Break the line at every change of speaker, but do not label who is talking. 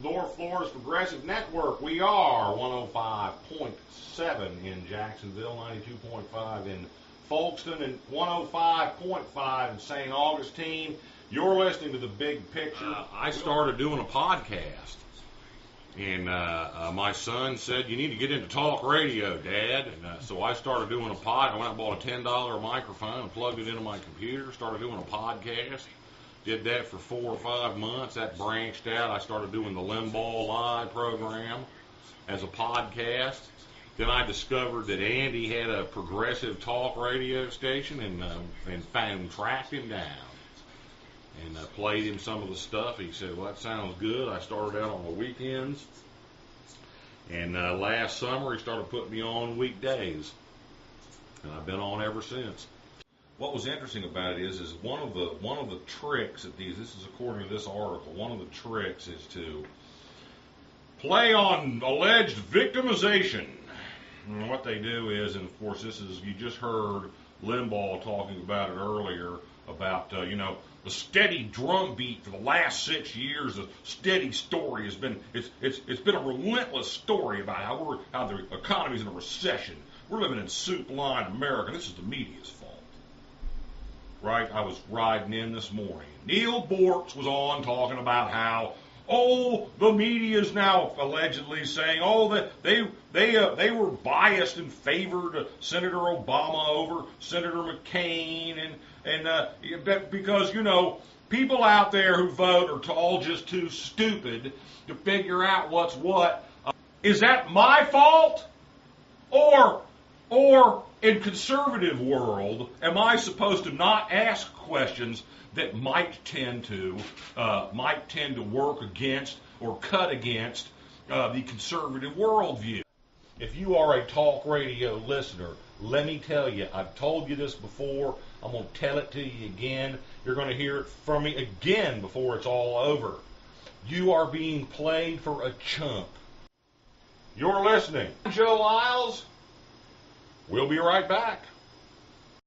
Lower Florida's Progressive Network. We are 105.7 in Jacksonville, 92.5 in Folkston, and 105.5 in St. Augustine. You're listening to The Big Picture.
I started doing a podcast, and my son said, "You need to get into talk radio, Dad." And so I started doing a pod. I went and bought a $10 microphone and plugged it into my computer, started doing a podcast. Did that for 4 or 5 months. That branched out. I started doing the Lyles Live program as a podcast. Then I discovered that Andy had a progressive talk radio station, and tracked him down and played him some of the stuff. He said, "Well, that sounds good." I started out on the weekends, and last summer he started putting me on weekdays, and I've been on ever since. What was interesting about it is one of the tricks that this is according to this article, one of the tricks is to play on alleged victimization. And what they do is, and of course you just heard Limbaugh talking about it earlier, about the steady drumbeat for the last 6 years. The steady story has been it's been a relentless story about how the economy's in a recession. We're living in soup line America. This is the media's fault. Right? I was riding in this morning. Neal Bortz was on talking about how, the media is now allegedly saying, that they were biased and favored Senator Obama over Senator McCain, and because people out there who vote are all just too stupid to figure out what's what. Is that my fault, or in conservative world, am I supposed to not ask questions that might tend to work against or cut against the conservative worldview? If you are a talk radio listener, let me tell you, I've told you this before. I'm going to tell it to you again. You're going to hear it from me again before it's all over. You are being played for a chump. You're listening. Joe Lyles. We'll be right back.